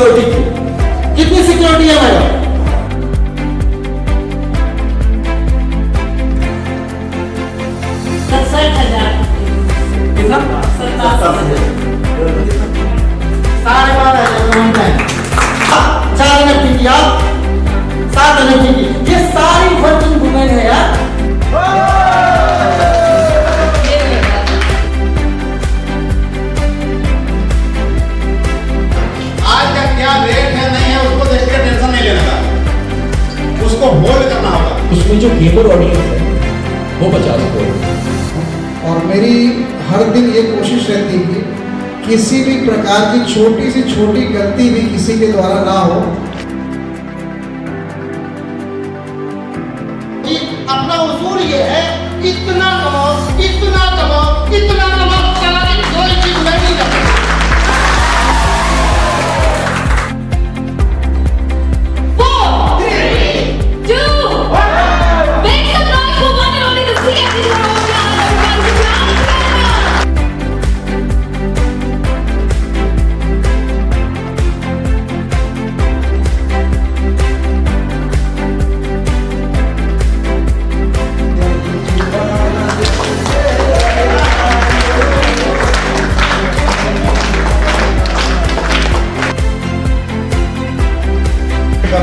Security की। कितनी security है मैडम? 67,000। कितना? 67,000। 12,500 4 NFT की आप 7 NFT की, ये सारी वर्किंग वुमेन है यार। आज का क्या रेट है नहीं है उसको देख के टेंशन नहीं लेने का, उसको होल्ड करना होगा। उसमें जो गेमर ऑडियंस है वो 50 करोड़। और मेरी हर दिन ये कोशिश रहती है कि किसी भी प्रकार की छोटी से छोटी गलती भी किसी के द्वारा ना हो। अपना उसूल ये है, इतना कमाओ, इतना कमाओ, इतना कमाओ, साला कोई चीज नहीं करता।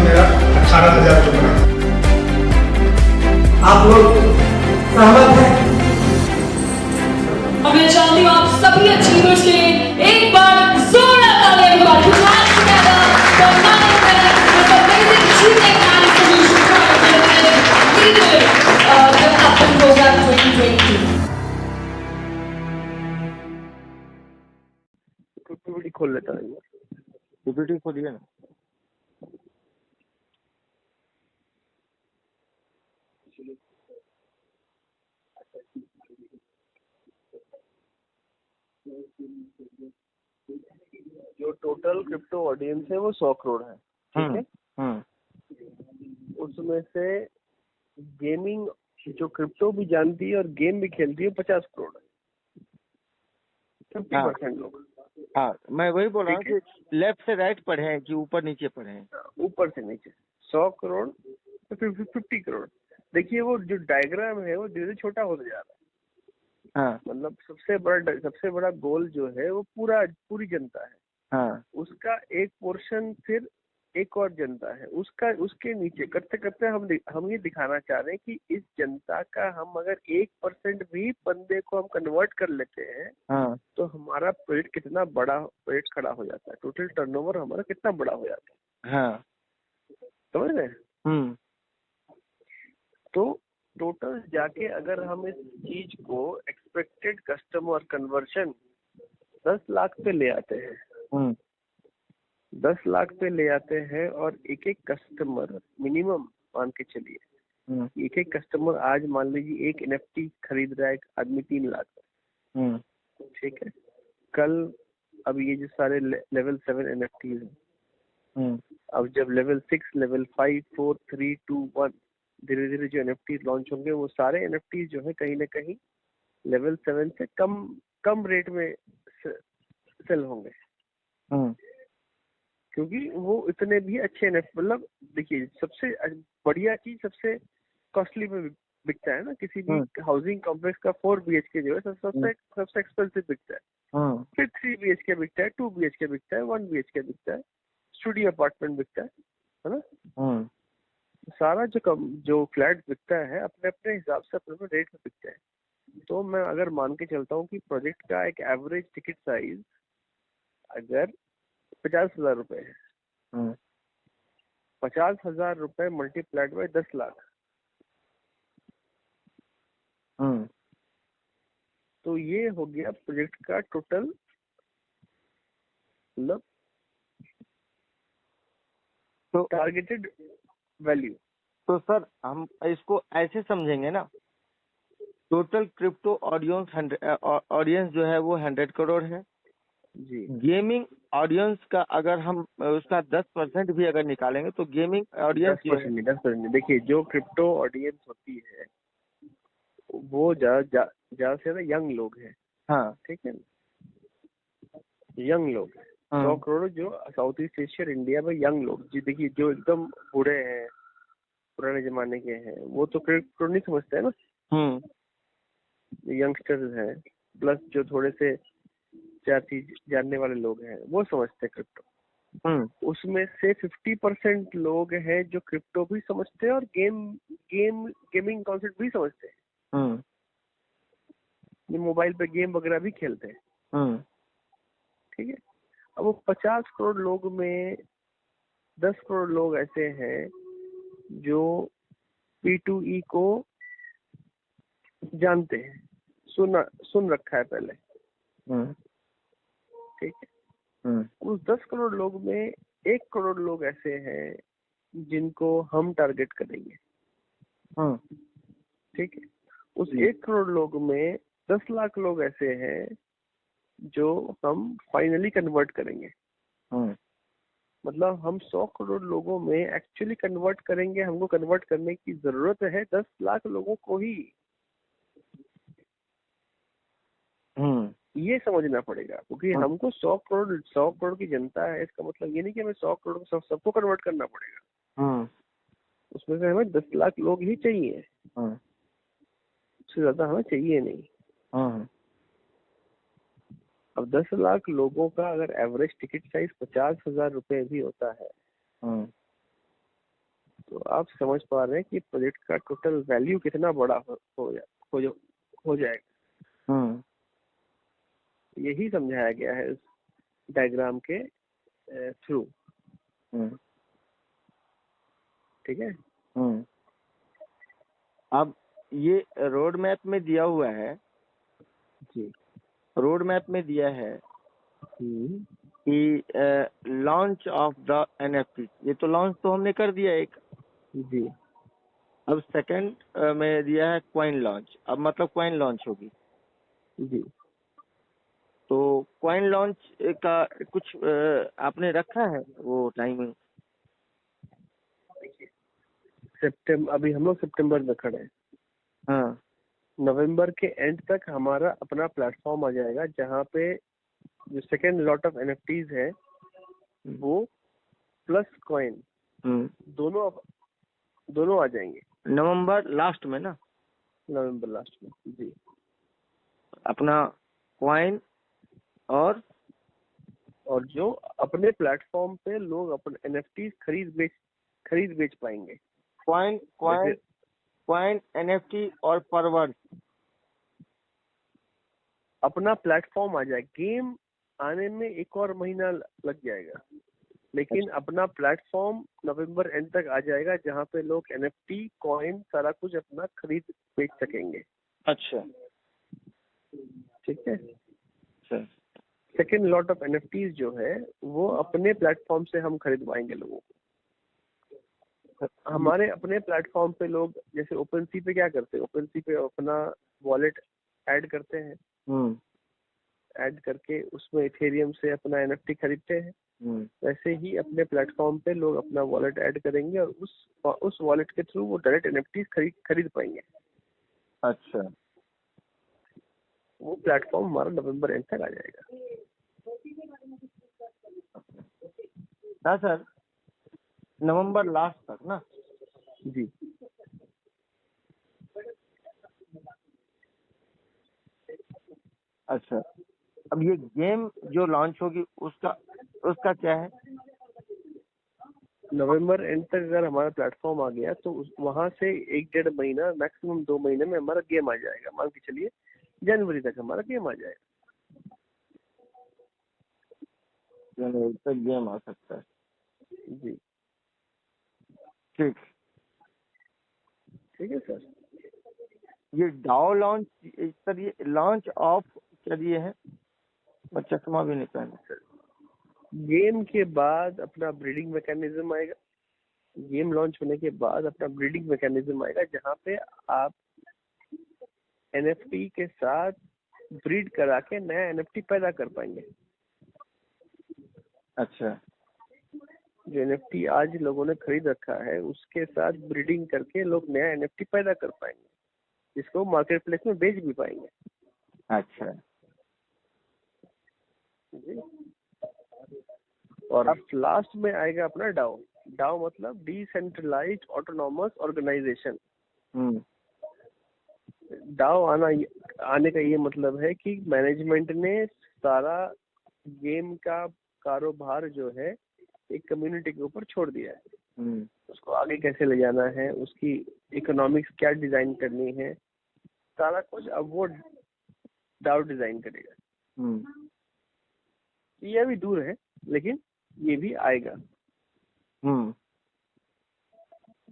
मेरा 18,000 चुक रहा है। आप लोग सहमत हैं? और मैं चाहती हूँ आप सभी अचीवर्स के लिए एक बार जोरदार तालियां बजाएं। Put hands together for Manavendra with amazing achievement and solution product leader development program 2022. PPT खोल लेता है। पीपीटी खोलिए ना। जो टोटल क्रिप्टो ऑडियंस है वो 100 करोड़ है, ठीक है। उसमें से गेमिंग जो क्रिप्टो भी जानती है और गेम भी खेलती है 50 करोड़ है, 50% लोग। हाँ, मैं वही बोल रहा हूँ कि लेफ्ट से राइट पढ़े हैं कि ऊपर नीचे पढ़े हैं। ऊपर से नीचे 100 करोड़ तो फिर 50 करोड़। देखिए वो जो डायग्राम है वो धीरे धीरे छोटा होता जा रहा है। हाँ मतलब सबसे बड़ा गोल जो है वो पूरी जनता है। हाँ उसका एक पोर्शन फिर एक और जनता है, उसके नीचे करते करते हम ये दिखाना चाह रहे हैं कि इस जनता का हम अगर 1% भी बंदे को हम कन्वर्ट कर लेते हैं हाँ तो हमारा प्रोजेक्ट कितना बड़ा प्रोजेक्ट खड़ा हो जाता है, टोटल टर्नओवर हमारा कितना बड़ा हो जाता है। हाँ। समझ रहे हैं? तो टोटल जाके अगर हम इस चीज को एक्सपेक्टेड कस्टमर कन्वर्शन 10 लाख पे ले आते हैं, 10 लाख पे ले आते हैं और एक एक कस्टमर मिनिमम मान के चलिए, एक एक कस्टमर आज मान लीजिए एक एनएफटी खरीद रहा है एक आदमी 3 लाख, ठीक है। कल अब ये जो सारे लेवल 7 एनएफटीज हैं, अब जब लेवल 6, लेवल 5, 4, 3, 2, 1 धीरे धीरे जो एनएफटी लॉन्च होंगे वो सारे एनएफटी जो है कहीं ना कहीं लेवल 7 से कम रेट में सेल होंगे, क्योंकि वो इतने भी अच्छे एनएफटी। मतलब देखिए सबसे बढ़िया चीज सबसे कॉस्टली में बिकता है ना, किसी भी हाउसिंग कॉम्प्लेक्स का 4 BHK जो है सबसे एक्सपेंसिव बिकता है, फिर 3 BHK बिकता है, 2 BHK बिकता है, 1 BHK बिकता है, स्टूडियो अपार्टमेंट बिकता है ना। सारा जो फ्लैट बिकता है अपने अपने हिसाब से अपने रेट में बिकता है। तो मैं अगर मान के चलता हूँ कि प्रोजेक्ट का एक एवरेज टिकट साइज अगर 50,000 रुपए है, 50,000 रुपए मल्टीप्लाइड बाय 10 लाख, तो ये हो गया प्रोजेक्ट का टोटल मतलब तो टारगेटेड वैल्यू। तो सर हम इसको ऐसे समझेंगे ना, टोटल क्रिप्टो ऑडियंस जो है वो 100 करोड़ है जी। गेमिंग ऑडियंस का अगर हम उसका 10% भी अगर निकालेंगे तो गेमिंग ऑडियंस 10%। देखिए जो क्रिप्टो ऑडियंस होती है वो ज्यादा से ज्यादा यंग लोग हैं, हाँ ठीक है ना, यंग लोग हैं। 100 करोड़ जो साउथ ईस्ट एशिया और इंडिया में यंग लोग, जी देखिए जो एकदम बूढ़े हैं, पुराने जमाने के हैं, वो तो क्रिप्टो नहीं समझते है ना। यंगस्टर्स हैं, प्लस जो थोड़े से चार चीज जानने वाले लोग हैं वो समझते हैं क्रिप्टो। उसमें से 50% लोग हैं जो क्रिप्टो भी समझते हैं और गेमिंग कॉन्सेप्ट भी समझते हैं, ये मोबाइल पे गेम वगैरह भी खेलते हैं। ठीक है, अब वो 50 करोड़ लोग में 10 करोड़ लोग ऐसे हैं जो P2E को जानते हैं, सुन रखा है पहले। ठीक है, उस 10 करोड़ लोग में 1 करोड़ लोग ऐसे हैं जिनको हम टारगेट करेंगे। ठीक है, उस 1 करोड़ लोग में 10 लाख लोग ऐसे हैं जो हम फाइनली कन्वर्ट करेंगे। मतलब हम 100 करोड़ लोगों में एक्चुअली कन्वर्ट करेंगे। हमको कन्वर्ट करने की जरूरत है 10 लाख लोगों को ही, ये समझना पड़ेगा। क्योंकि हमको 100 करोड़ की जनता है, इसका मतलब ये नहीं कि हमें 100 करोड़ को सबको कन्वर्ट करना पड़ेगा। उसमें से हमें 10 लाख लोग ही चाहिए, उससे ज्यादा हमें चाहिए नहीं। अब 10 लाख लोगों का अगर एवरेज टिकट साइज 50,000 रुपए भी होता है, तो आप समझ पा रहे हैं कि प्रोजेक्ट का टोटल वैल्यू कितना बड़ा हो जाएगा। यही समझाया गया है इस डायग्राम के थ्रू। ठीक है, अब ये रोड मैप में दिया हुआ है जी, रोड मैप में दिया है कि लॉन्च ऑफ द NFT, ये तो लॉन्च तो हमने कर दिया एक। जी, अब सेकंड में दिया है कॉइन लॉन्च, अब मतलब कॉइन लॉन्च होगी। जी, तो कॉइन लॉन्च का कुछ आपने रखा है वो टाइमिंग? सितंबर, अभी हम लोग सितंबर में खड़े हैं। नवंबर के एंड तक हमारा अपना प्लेटफॉर्म आ जाएगा जहाँ पे जो सेकेंड लॉट ऑफ NFTs है वो प्लस कॉइन दोनों आ जाएंगे। नवंबर लास्ट में ना? नवंबर लास्ट में, जी। अपना कॉइन और जो अपने प्लेटफॉर्म पे लोग अपने NFTs खरीद बेच पाएंगे। कॉइन NFT और परवर्स अपना प्लेटफॉर्म आ जाए। गेम आने में 1 और महीना लग जाएगा, लेकिन अपना प्लेटफॉर्म नवंबर एंड तक आ जाएगा जहाँ पे लोग NFT कॉइन सारा कुछ अपना खरीद बेच सकेंगे। अच्छा, ठीक है। Sir second lot of NFTs जो है वो अपने प्लेटफॉर्म से हम खरीदवाएंगे लोगों को। हमारे अपने प्लेटफॉर्म पे लोग जैसे OpenSea पे क्या करते हैं, OpenSea पे अपना वॉलेट ऐड करते हैं, ऐड करके उसमें इथेरियम से अपना NFT खरीदते हैं। वैसे ही अपने प्लेटफॉर्म पे लोग अपना वॉलेट ऐड करेंगे और उस वॉलेट के थ्रू वो डायरेक्ट NFTs खरीद पाएंगे। अच्छा, वो प्लेटफॉर्म हमारा नवंबर एंड तक आ जाएगा। हाँ सर, नवंबर लास्ट तक ना? जी, अच्छा, अब ये गेम जो लॉन्च होगी उसका क्या है? नवंबर एंड तक अगर हमारा प्लेटफॉर्म आ गया तो वहां से 1-1.5 महीना, मैक्सिमम 2 महीने में हमारा गेम आ जाएगा। मान के चलिए जनवरी तक हमारा गेम आ जाएगा। जनवरी तक गेम आ सकता है। जी, ठीक ठीक है सर। ये डाओ लॉन्च, सर ये लॉन्च ऑफ क्या दिए हैं? मैं चश्मा भी नहीं पहना। गेम के बाद अपना ब्रीडिंग मैकेनिज्म आएगा। गेम लॉन्च होने के बाद अपना ब्रीडिंग मैकेनिज्म आएगा जहाँ पे आप NFT के साथ ब्रीड करा के नया NFT पैदा कर पाएंगे। अच्छा, जो NFT आज लोगों ने खरीद रखा है उसके साथ ब्रीडिंग करके लोग नया NFT पैदा कर पाएंगे, जिसको मार्केट प्लेस में बेच भी पाएंगे। अच्छा जी। और लास्ट में आएगा अपना डाओ। डाओ मतलब डिसेंट्रलाइज्ड ऑटोनॉमस ऑर्गेनाइजेशन। डाओ आने का ये मतलब है कि मैनेजमेंट ने सारा गेम का कारोबार जो है एक कम्युनिटी के ऊपर छोड़ दिया है। उसको आगे कैसे ले जाना है, उसकी इकोनॉमिक्स क्या डिजाइन करनी है, सारा कुछ अब वो डाओ डिजाइन करेगा। ये अभी दूर है लेकिन ये भी आएगा।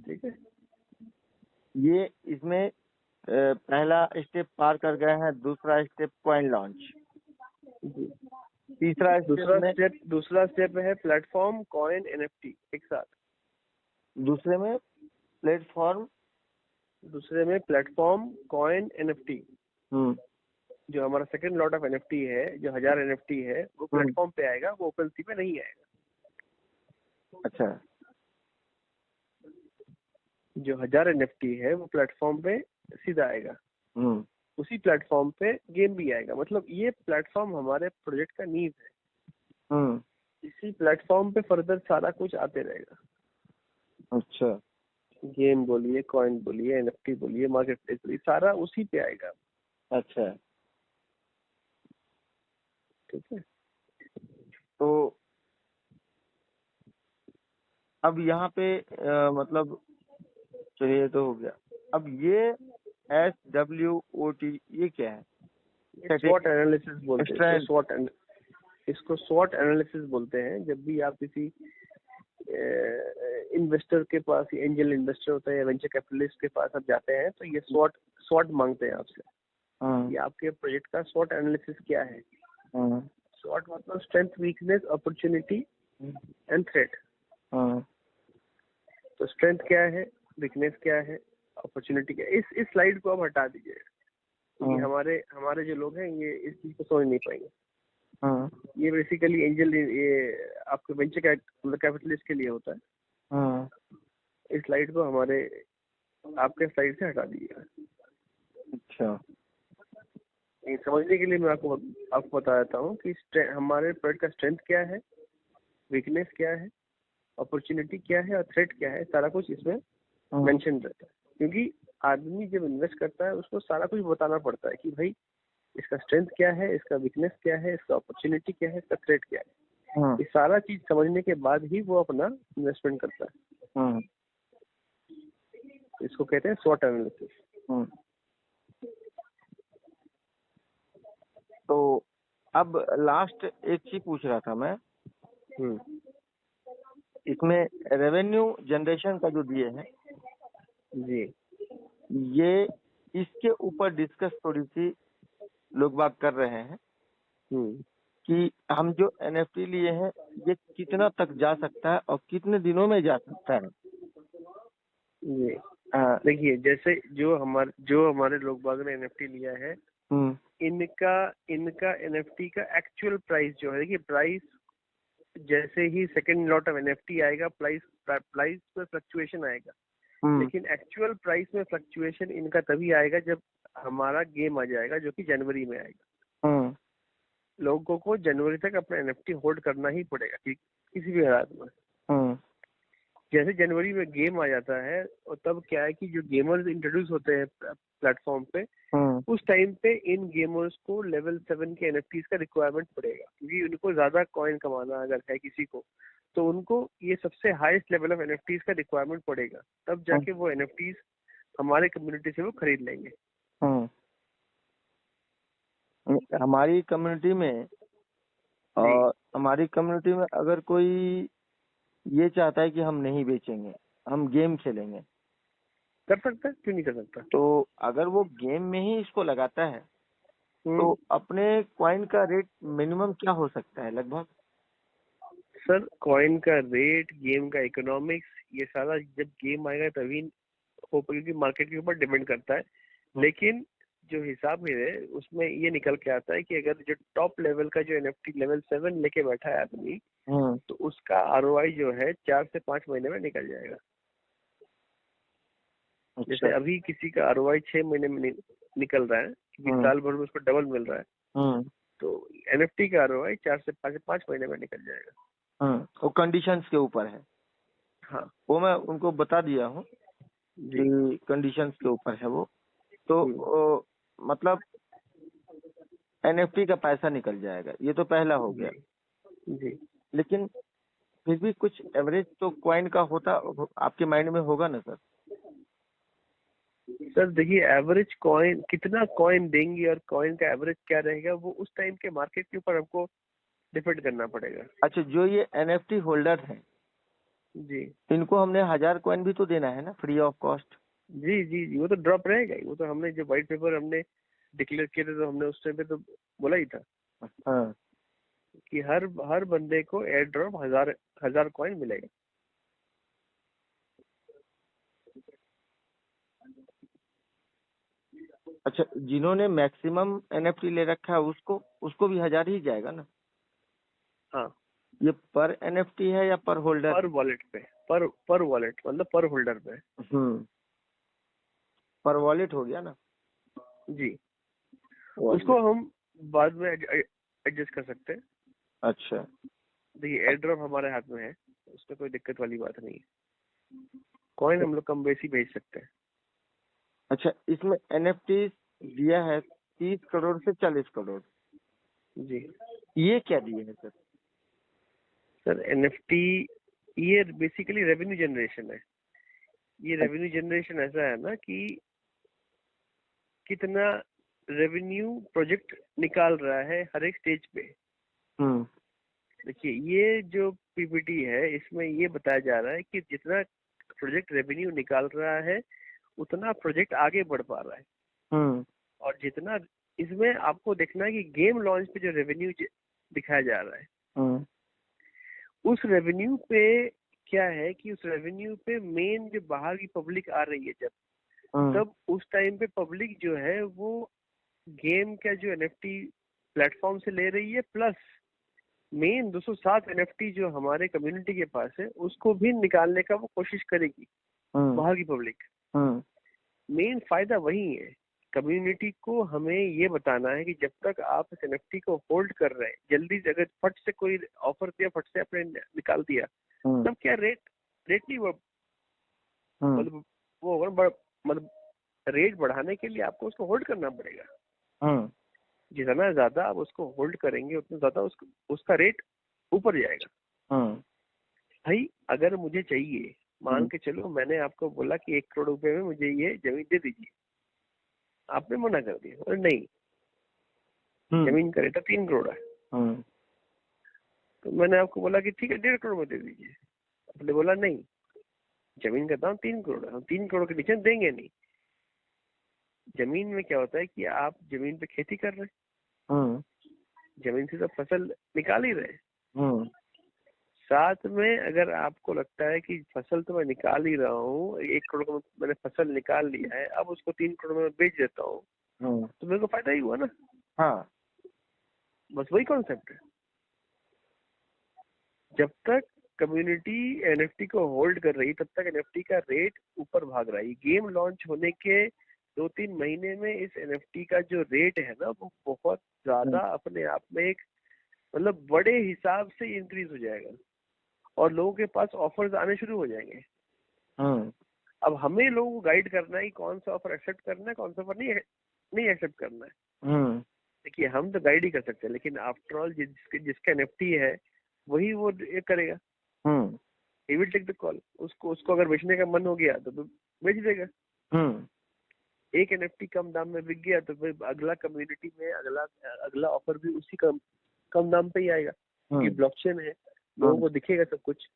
ठीक है, ये इसमें पहला स्टेप पार कर गए हैं, दूसरा स्टेप कॉइन लॉन्च, तीसरा दूसरा स्टेप है प्लेटफॉर्म कॉइन एनएफटी एक साथ। दूसरे में प्लेटफॉर्म कॉइन एनएफटी, जो हमारा सेकंड लॉट ऑफ एनएफटी है, जो 1000 एनएफटी है, वो प्लेटफॉर्म पे आएगा, वो ओपनसी पे नहीं आएगा। अच्छा, जो 1000 एनएफटी है वो प्लेटफॉर्म पे सीधा आएगा। उसी प्लेटफॉर्म पे गेम भी आएगा। मतलब ये प्लेटफॉर्म हमारे प्रोजेक्ट का नींव है। इसी प्लेटफॉर्म पे फर्दर सारा कुछ आते रहेगा। अच्छा, गेम बोलिए, कॉइन बोलिए, एनएफटी बोलिए, मार्केट प्लेस बोलिए, सारा उसी पे आएगा। अच्छा, ठीक है। तो अब यहाँ पे मतलब चलिए तो हो गया। अब ये SWOT ये क्या है? स्वॉट एनालिसिस बोलते हैं। इसको स्वॉट एनालिसिस बोलते हैं। जब भी आप किसी इन्वेस्टर के पास, एंजल इन्वेस्टर होता है या वेंचर कैपिटलिस्ट के पास आप जाते हैं तो ये स्वॉट मांगते हैं आपसे कि आपके प्रोजेक्ट का स्वॉट एनालिसिस क्या है। स्वॉट मतलब strength, weakness, opportunity and threat. तो स्ट्रेंथ क्या है, वीकनेस क्या है, अपॉर्चुनिटी क्या है। इस स्लाइड को आप हटा दीजिए। ये हमारे जो लोग हैं ये इस चीज को समझ नहीं पाएंगे। ये बेसिकली एंजल, ये आपके वेंचर कैपिटलिस्ट के लिए होता है। इस स्लाइड को आपके स्लाइड से हटा दीजिएगा। अच्छा, ये समझने के लिए मैं आपको बता देता हूँ कि हमारे प्रोडक्ट का स्ट्रेंथ क्या है, वीकनेस क्या है, अपॉर्चुनिटी क्या है और थ्रेट क्या है। सारा कुछ इसमें मेंशन रहता है। क्योंकि आदमी जब इन्वेस्ट करता है उसको सारा कुछ बताना पड़ता है कि भाई इसका स्ट्रेंथ क्या है, इसका वीकनेस क्या है, इसका अपॉर्चुनिटी क्या है, इसका थ्रेट क्या है। ये सारा चीज समझने के बाद ही वो अपना इन्वेस्टमेंट करता है। इसको कहते हैं स्वॉट एनालिसिस। तो अब लास्ट एक चीज पूछ रहा था मैं, इसमें रेवेन्यू जनरेशन का जो दिए हैं जी, ये इसके ऊपर डिस्कस थोड़ी सी लोग बात कर रहे हैं कि हम जो NFT लिए हैं ये कितना तक जा सकता है और कितने दिनों में जा सकता है। जी देखिए, जैसे जो हमारे लोग बाग ने NFT लिया है, इनका NFT का एक्चुअल प्राइस जो है, देखिए प्राइस जैसे ही सेकंड लॉट ऑफ NFT आएगा प्राइस में फ्लक्चुएशन आएगा। लेकिन एक्चुअल प्राइस में फ्लक्चुएशन इनका तभी आएगा जब हमारा गेम आ जाएगा, जो कि जनवरी में आएगा। लोगों को जनवरी तक अपना NFT होल्ड करना ही पड़ेगा किसी भी हालात में। जैसे जनवरी में गेम आ जाता है और तब क्या है कि जो गेमर्स इंट्रोड्यूस होते हैं प्लेटफॉर्म पे, उस टाइम पे इन गेमर्स को लेवल 7 के NFTs का रिक्वायरमेंट पड़ेगा। क्योंकि उनको ज्यादा कॉइन कमाना अगर है किसी को, तो उनको ये सबसे हाईएस्ट लेवल ऑफ NFTs का रिक्वायरमेंट पड़ेगा। तब जाके वो NFTs हमारे कम्युनिटी से वो खरीद लेंगे। हमारी कम्युनिटी में, और हमारी कम्युनिटी में अगर कोई ये चाहता है कि हम नहीं बेचेंगे, हम गेम खेलेंगे, कर सकता है, क्यों नहीं कर सकता। तो अगर वो गेम में ही इसको लगाता है तो अपने कॉइन का रेट मिनिमम क्या हो सकता है लगभग? सर, कॉइन का रेट, गेम का इकोनॉमिक्स, ये सारा जब गेम आएगा तभी हो, क्योंकि मार्केट के ऊपर डिपेंड करता है। लेकिन जो हिसाब है उसमें ये निकल के आता है कि अगर जो टॉप लेवल का जो NFT लेवल 7 लेके बैठा है आदमी, तो उसका ROI जो है 4 से 5 महीने में निकल जाएगा। अच्छा। जैसे अभी किसी का ROI 6 महीने में निकल रहा है, क्योंकि साल भर में उसको डबल मिल रहा है, तो NFT का ROI 4 से 5 महीने में निकल जाएगा। वो कंडीशंस के ऊपर है। हाँ वो मैं उनको बता दिया हूँ जी कि कंडीशंस के ऊपर है वो। तो मतलब एनएफटी का पैसा निकल जाएगा, ये तो पहला हो गया। जी। लेकिन फिर भी कुछ एवरेज तो कॉइन का होता आपके माइंड में होगा ना सर? सर देखिए, एवरेज कॉइन कितना कॉइन देंगे और कॉइन का एवरेज क्या रहेगा, वो उस टाइम के मार्केट के ऊपर हमको डिपेंड करना पड़ेगा। अच्छा, जो ये एनएफटी होल्डर हैं, जी इनको हमने 1000 कॉइन भी तो देना है ना, फ्री ऑफ कॉस्ट? जी जी जी, वो तो ड्रॉप रहेगा ही। वो तो हमने जो व्हाइट पेपर हमने डिक्लेयर किए थे, तो हमने उस टाइम पे तो बोला ही था हाँ। कि हर बंदे को एयर ड्रॉप 1000 कॉइन मिलेगा। अच्छा, जिन्होंने मैक्सिमम एनएफटी ले रखा है उसको भी 1000 ही जाएगा ना? हाँ, ये पर एनएफटी है या पर होल्डर? पर वॉलेट पे, पर वॉलेट मतलब पर होल्डर पे। पर वॉलेट हो गया ना? जी, उसको हम बाद में एडजस्ट कर सकते हैं। अच्छा, देखिए, एयर ड्रॉप हमारे हाथ में है, उसमें कोई दिक्कत वाली बात नहीं है। कॉइन हम लोग कम बेसी भेज सकते हैं। अच्छा, इसमें एनएफटी दिया है 30 करोड़ से 40 करोड़, जी ये क्या दिए हैं सर? सर, एनएफटी ये बेसिकली रेवेन्यू जनरेशन है। ये रेवेन्यू जनरेशन ऐसा है ना कि कितना रेवेन्यू प्रोजेक्ट निकाल रहा है हर एक स्टेज पे। देखिए, ये जो पीपीटी है, इसमें ये बताया जा रहा है कि जितना प्रोजेक्ट रेवेन्यू निकाल रहा है, उतना प्रोजेक्ट आगे बढ़ पा रहा है। और जितना इसमें आपको देखना है कि गेम लॉन्च पे जो रेवेन्यू दिखाया जा रहा है, उस रेवेन्यू पे क्या है कि उस रेवेन्यू पे मेन जो बाहर की पब्लिक आ रही है तब उस टाइम पे पब्लिक जो है वो गेम का जो एनएफटी प्लेटफॉर्म से ले रही है, प्लस मेन 207 एनएफटी जो हमारे कम्युनिटी के पास है उसको भी निकालने का वो कोशिश करेगी बाहर की पब्लिक। मेन फायदा वही है। कम्युनिटी को हमें ये बताना है कि जब तक आप इस एनएफटी को होल्ड कर रहे हैं, जल्दी से अगर फट से कोई ऑफर दिया, फट से आपने निकाल दिया, तब क्या रेट नहीं मतलब वो होगा, मतलब रेट बढ़ाने के लिए आपको उसको होल्ड करना पड़ेगा। जितना ज्यादा आप उसको होल्ड करेंगे, उतना ज्यादा उसका रेट ऊपर जाएगा। भाई, अगर मुझे चाहिए, मान के चलो मैंने आपको बोला कि 1 करोड़ रुपए में मुझे ये जमीन दे दीजिए, आपने मना कर दिया, और नहीं, जमीन का रेट 3 करोड़ है। तो मैंने आपको बोला कि ठीक है 1.5 करोड़ में दे दीजिए, आपने बोला नहीं, जमीन का दाम 3 करोड़ है, हम 3 करोड़ के नीचे देंगे नहीं। जमीन में क्या होता है कि आप जमीन पे खेती कर रहे हैं, जमीन से तो फसल निकाल ही रहे, साथ में अगर आपको लगता है कि फसल तो मैं निकाल ही रहा हूँ, 1 करोड़ का मैंने फसल निकाल लिया है, अब उसको 3 करोड़ में बेच देता हूँ, तो मेरे को फायदा ही हुआ ना। हाँ, बस वही कॉन्सेप्ट है। जब तक कम्युनिटी एनएफटी को होल्ड कर रही, तब तक एनएफटी का रेट ऊपर भाग रहा है। गेम लॉन्च होने के 2-3 महीने में इस एनएफटी का जो रेट है ना, वो बहुत ज्यादा अपने आप में एक मतलब बड़े हिसाब से इंक्रीज हो जाएगा और लोगों के पास ऑफर्स आने शुरू हो जाएंगे। अब हमें लोगों को गाइड करना है कि कौन सा ऑफर एक्सेप्ट करना है, कौन सा ऑफर नहीं एक्सेप्ट करना है। देखिए, हम तो गाइड ही कर सकते हैं, लेकिन आफ्टर ऑल जिसका एनएफटी है वही वो ये करेगा। He will take the call. उसको अगर बेचने का मन हो गया तो बेच देगा। एक एनएफटी कम दाम में बिक गया तो फिर अगला कम्युनिटी में अगला ऑफर भी उसी कम दाम पे ही आएगा, क्योंकि ब्लॉकचेन है, लोगों को दिखेगा सब कुछ।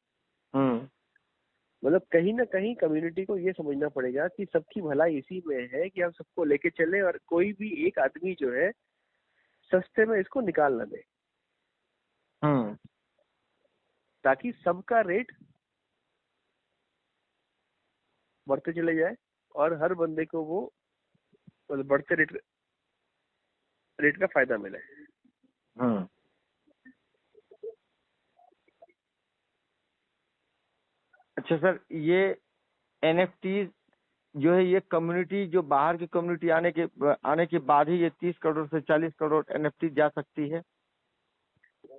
मतलब कहीं ना कहीं कम्युनिटी को ये समझना पड़ेगा कि सबकी भलाई इसी में है कि हम सबको लेके चले और कोई भी एक आदमी जो है सस्ते में इसको निकाल ना दे, ताकि सबका रेट बढ़ते चले जाए और हर बंदे को वो मतलब बढ़ते रेट का फायदा मिले। अच्छा सर, ये एनएफटी जो है, ये कम्युनिटी जो बाहर की कम्युनिटी आने के बाद ही ये 30 करोड़ से 40 करोड़ एनएफटी जा सकती है?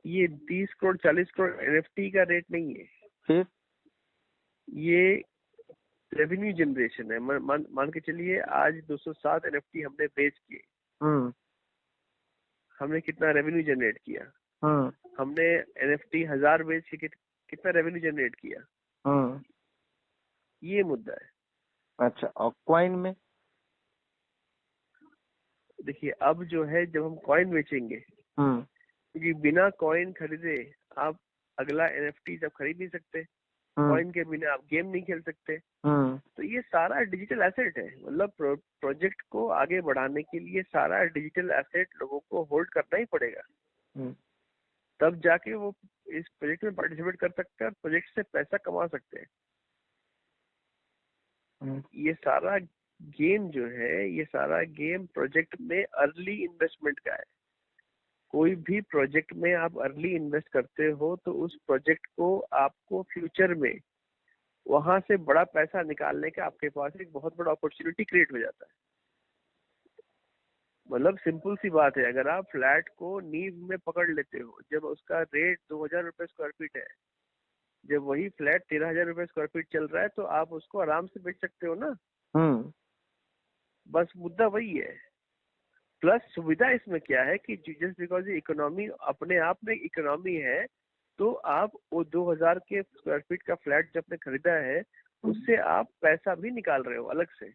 ये 30 करोड़ 40 करोड़ एनएफटी का रेट नहीं है, फिर ये रेवेन्यू जनरेशन है। मान के चलिए आज 207 एनएफटी हमने बेच किए, हमने कितना रेवेन्यू जनरेट किया? हमने एनएफटी 1000 बेच के कितना रेवेन्यू जनरेट किया? ये मुद्दा है। अच्छा, और कॉइन में? देखिए अब जो है, जब हम कॉइन बेचेंगे, क्योंकि बिना कॉइन खरीदे आप अगला एनएफटी जब खरीद नहीं सकते, कॉइन के बिना आप गेम नहीं खेल सकते। तो ये सारा डिजिटल एसेट है, मतलब प्रोजेक्ट को आगे बढ़ाने के लिए सारा डिजिटल एसेट लोगों को होल्ड करना ही पड़ेगा, तब जाके वो इस प्रोजेक्ट में पार्टिसिपेट कर सकते हैं और प्रोजेक्ट से पैसा कमा सकते हैं। ये सारा गेम जो है, ये सारा गेम प्रोजेक्ट में अर्ली इन्वेस्टमेंट का है। कोई भी प्रोजेक्ट में आप अर्ली इन्वेस्ट करते हो तो उस प्रोजेक्ट को आपको फ्यूचर में वहां से बड़ा पैसा निकालने का आपके पास एक बहुत बड़ा अपॉर्चुनिटी क्रिएट हो जाता है। मतलब सिंपल सी बात है, अगर आप फ्लैट को नींव में पकड़ लेते हो, जब उसका रेट 2000 रुपए स्क्वायर फीट है, जब वही फ्लैट 13,000 रुपए स्क्वायर फीट चल रहा है, तो आप उसको आराम से बेच सकते हो ना। बस मुद्दा वही है। प्लस सुविधा इसमें क्या है कि जस्ट बिकॉज ये इकोनॉमी अपने आप में इकोनॉमी है, तो आप वो 2000 के स्क्वायर फीट का फ्लैट जो आपने खरीदा है, उससे आप पैसा भी निकाल रहे हो अलग से।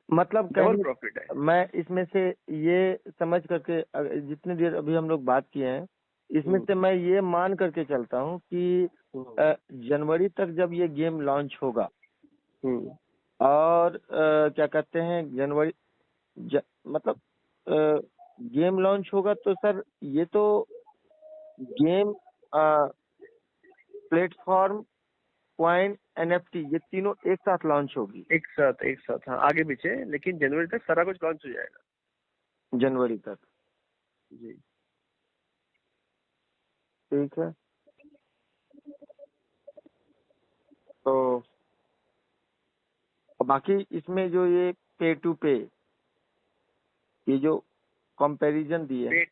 मतलब डबल प्रॉफिट है। मैं इसमें से ये समझ करके, जितनी देर अभी हम लोग बात किए हैं, इसमें से मैं ये मान करके चलता हूँ कि जनवरी तक जब ये गेम लॉन्च होगा और क्या कहते हैं जनवरी मतलब गेम लॉन्च होगा, तो सर ये तो गेम प्लेटफॉर्म कॉइन एनएफटी ये तीनों एक साथ लॉन्च होगी। एक साथ हाँ, आगे पीछे, लेकिन जनवरी तक सारा कुछ लॉन्च हो जाएगा। जनवरी तक जी ठीक है। तो बाकी इसमें जो ये पे टू पे, ये जो कंपैरिजन दिए, पे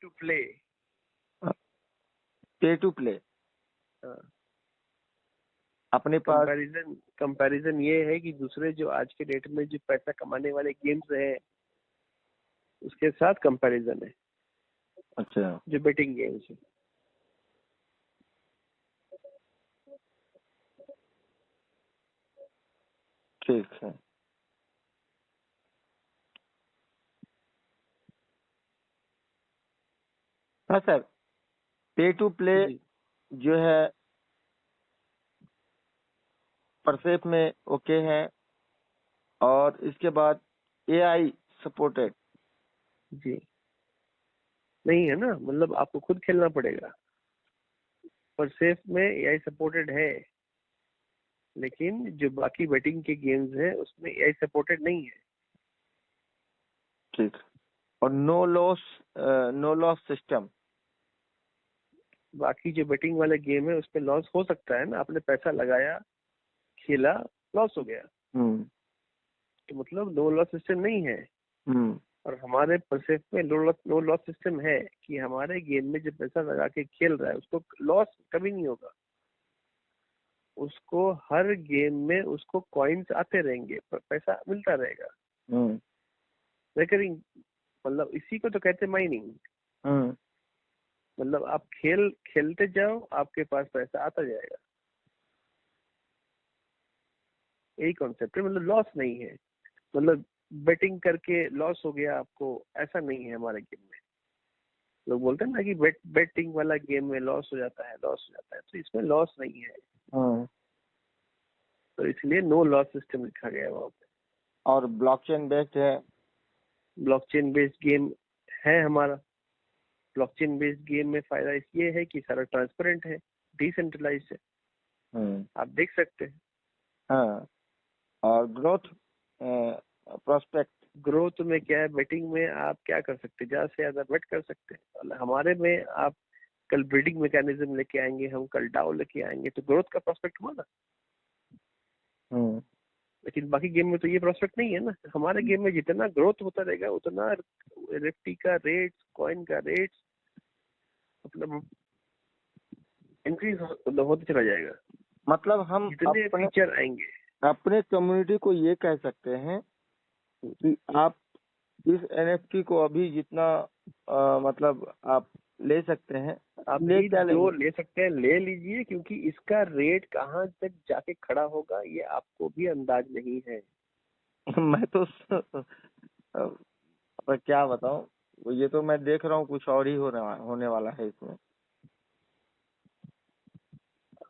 टू प्ले अपने पास कंपैरिजन ये है कि दूसरे जो आज के डेट में जो पैसा कमाने वाले गेम्स हैं उसके साथ कंपैरिजन है। अच्छा, जो बेटिंग गेम्स है। ठीक है। हाँ सर, पे टू प्ले जो है परसेप में ओके है, और इसके बाद एआई सपोर्टेड जी नहीं है ना, मतलब आपको खुद खेलना पड़ेगा। परसेप में एआई सपोर्टेड है, लेकिन जो बाकी बेटिंग के गेम्स हैं उसमें एआई सपोर्टेड नहीं है। ठीक। और नो लॉस सिस्टम। बाकी जो बेटिंग वाले गेम है उसमें लॉस हो सकता है ना, आपने पैसा लगाया, खेला, लॉस हो गया, तो मतलब नो लॉस सिस्टम नहीं है। और हमारे परसेप में नो लॉस सिस्टम है कि हमारे गेम में जो पैसा लगा के खेल रहा है उसको लॉस कभी नहीं होगा। उसको हर गेम में उसको कॉइन्स आते रहेंगे, पैसा मिलता रहेगा। रिकरिंग, मतलब इसी को तो कहते हैं माइनिंग। मतलब आप खेलते जाओ, आपके पास पैसा आता जाएगा। यही कॉन्सेप्ट है, मतलब लॉस नहीं है। मतलब बेटिंग करके लॉस हो गया आपको, ऐसा नहीं है हमारे गेम में। लोग बोलते हैं ना कि बेटिंग वाला गेम में लॉस हो जाता है, तो इसमें लॉस नहीं है। तो इसलिए नो लॉस सिस्टम लिखा गया है वहाँ पे। और ब्लॉकचेन बेस्ड है। ब्लॉकचेन बेस्ड गेम है हमारा। ब्लॉकचेन बेस्ड गेम में फायदा ये है कि सारा ट्रांसपेरेंट है, डिसेंट्रलाइज्ड है, आप देख सकते हैं। हाँ, और ग्रोथ प्रोस्पेक्ट। ग्रोथ में क्या है, बेटिंग में आप क्या कर सकते हैं, ज्यादा से ज्यादा बेट कर सकते हैं। हमारे में आप कल ब्रीडिंग मैकेनिज्म लेके आएंगे, हम कल डाउ लेके आएंगे, तो ग्रोथ का प्रोस्पेक्ट हुआ ना। लेकिन बाकी गेम में तो ये प्रोस्पेक्ट नहीं है ना। हमारे गेम में जितना ग्रोथ होता रहेगा उतना निफ्टी का रेट, कॉइन का रेट, मतलब इंक्रीज होते चला जाएगा, मतलब हम जितने अपने फीचर आएंगे। अपने कम्युनिटी को ये कह सकते हैं कि आप इस एनएफटी को अभी जितना मतलब आप ले सकते हैं, आप ले भी क्या जो लेंगे? ले सकते हैं ले लीजिए, क्योंकि इसका रेट कहाँ तक जाके खड़ा होगा ये आपको भी अंदाज नहीं है। मैं तो अब क्या बताऊं, ये तो मैं देख रहा हूँ कुछ और ही होने वाला है इसमें।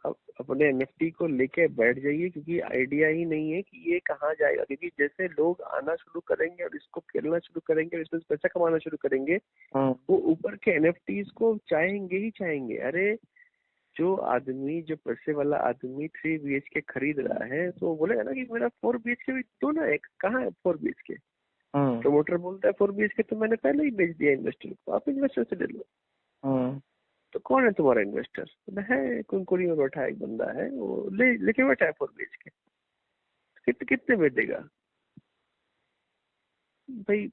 आप अपने एनएफटी को लेके बैठ जाइए, क्योंकि आइडिया ही नहीं है कि ये कहाँ जाएगा। क्योंकि जैसे लोग आना शुरू करेंगे और इसको खेलना शुरू करेंगे और इसमें से पैसा कमाना शुरू करेंगे, वो ऊपर के एनएफटीज को चाहेंगे ही चाहेंगे। अरे जो आदमी, जो पैसे वाला आदमी 3 BHK खरीद रहा है, तो वो बोलेगा ना कि मेरा 4 BHK भी दो ना, एक कहाँ है 4 BHK। प्रमोटर बोलता है 4 BHK तो मैंने पहले ही बेच दिया इन्वेस्टर को, आप इन्वेस्टर से ले लो। तो कौन है तुम्हारा इन्वेस्टर? है कुनकुरी में बैठा एक बंदा है, वो लेके बैठा है 4 BHK। कितने में देगा भाई?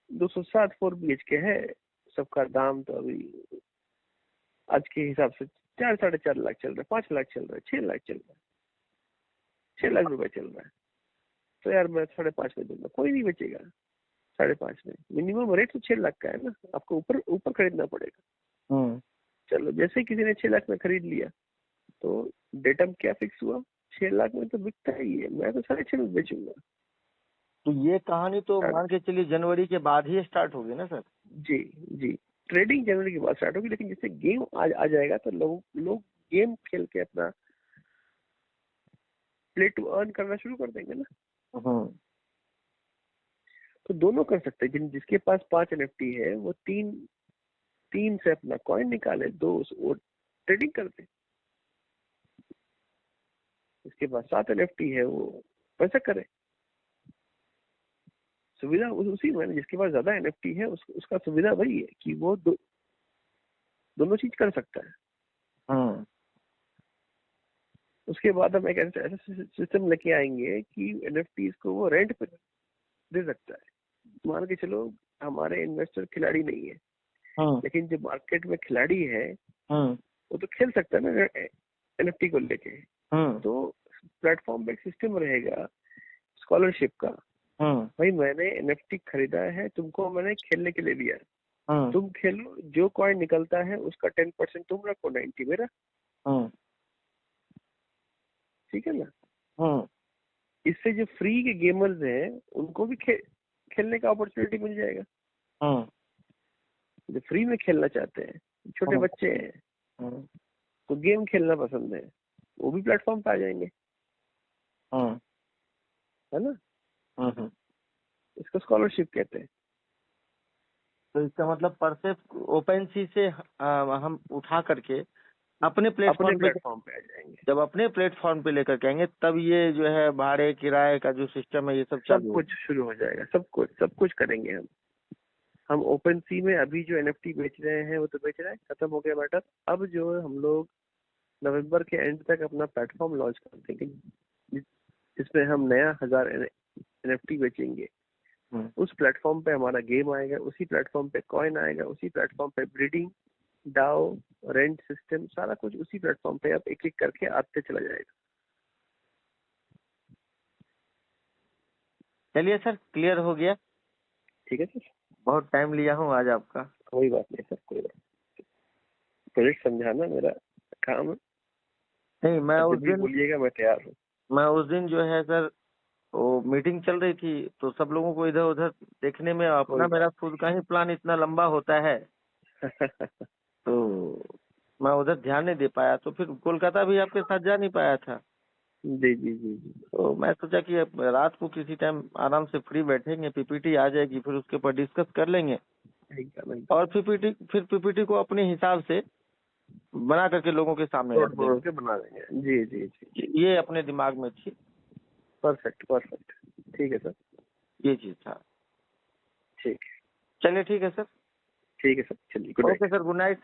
207 4 BHK है, सबका दाम तो अभी आज के हिसाब से 4-4.5 लाख चल रहा है, 5 लाख चल रहा है, 6 लाख चल रहा है, 6 लाख रुपए चल रहा है। तो यार मैं 5.5 में दूंगा, कोई नहीं बेचेगा 5.5 में। मिनिमम रेट तो 6 लाख का है ना, आपको ऊपर ऊपर खरीदना पड़ेगा। चलो जैसे किसी ने 6 लाख में खरीद लिया, तो डेटम क्या फिक्स हुआ? 6 लाख में तो बिकता ही है, मैं तो 6.5 में बेचूंगा। तो ये कहानी तो मान के चलिए जनवरी के बाद ही स्टार्ट होगी ना सर? जी जी, ट्रेडिंग जनवरी के बाद स्टार्ट होगी, लेकिन जैसे गेम आ जाएगा तो लोग गेम खेल के अपना प्ले टू अर्न करना शुरू कर देंगे ना। तो दोनों कर सकते हैं। जिसके पास 5 एनएफटी है वो तीन से अपना कॉइन निकाले, 2 वो ट्रेडिंग करते। जिसके पास 7 एनएफटी है वो पैसा करे। सुविधा उसी में, जिसके पास ज्यादा एनएफटी है उसका सुविधा वही है कि वो दोनों चीज कर सकता है। उसके बाद हम एक ऐसा सिस्टम लेके आएंगे कि एनएफटी को वो रेंट पे दे सकता है। मान के चलो हमारे इन्वेस्टर खिलाड़ी नहीं है, लेकिन जो मार्केट में खिलाड़ी है वो तो खेल सकता है ना एनएफटी को लेके। तो प्लेटफॉर्म पे एक सिस्टम रहेगा स्कॉलरशिप का। भाई मैंने एनएफटी खरीदा है, तुमको मैंने खेलने के लिए दिया, तुम खेलो, जो कॉइन निकलता है उसका 10% तुम रखो, 90 मेरा। ठीक है ना? इससे जो फ्री के गेमर्स हैं उनको भी खेलने का अपॉर्चुनिटी मिल जाएगा। जो फ्री में खेलना चाहते हैं, छोटे बच्चे हैं तो गेम खेलना पसंद है, वो भी प्लेटफॉर्म पे आ जाएंगे, है ना? इसको स्कॉलरशिप कहते हैं। तो इसका मतलब परसेप्ट ओपन सी से हम उठा करके अपने प्लेटफॉर्म पे आ जाएंगे। जब अपने प्लेटफॉर्म पे लेकर के आएंगे तब ये जो है भाड़े किराए का जो सिस्टम है ये सब कुछ शुरू हो जाएगा। सब कुछ करेंगे हम ओपन सी में। अभी जो एनएफटी बेच रहे हैं वो तो बेच रहे हैं, खत्म हो गया मैटर। अब जो है हम लोग नवंबर के एंड तक अपना प्लेटफॉर्म लॉन्च कर देंगे, जिसमें हम नया 1000 एनएफटी बेचेंगे। उस प्लेटफॉर्म पे हमारा गेम आएगा, उसी प्लेटफॉर्म पे कॉइन आएगा, उसी प्लेटफॉर्म पे ब्रीडिंग, डाओ, रेंट सिस्टम, सारा कुछ उसी प्लेटफॉर्म पे अब एक एक करके आते चला जाएगा। चलिए सर, क्लियर हो गया। ठीक है सर, बहुत टाइम लिया हूँ आज आपका। कोई बात नहीं सर, कोई बात नहीं। प्रोजेक्ट समझाना मेरा काम है। नहीं, मैं उस दिन बोलिएगा, मैं तैयार हूँ। मैं उस दिन जो है सर, वो मीटिंग चल रही थी तो सब लोगों को इधर उधर देखने में अपना मेरा खुद का ही प्लान इतना लंबा होता है तो मैं उधर ध्यान नहीं दे पाया, तो फिर कोलकाता भी आपके साथ जा नहीं पाया था। जी जी जी जी। तो मैं सोचा कि अब रात को किसी टाइम आराम से फ्री बैठेंगे, पीपीटी आ जाएगी, फिर उसके ऊपर डिस्कस कर लेंगे और फिर पीपीटी को अपने हिसाब से बना करके लोगों के सामने रख देंगे। बना देंगे। जी जी जी, ये अपने दिमाग में थी। परफेक्ट। ठीक है सर, ये चीज था। ठीक है, चलिए ठीक है सर। ठीक है सर, चलिए, good night. Okay sir, good night.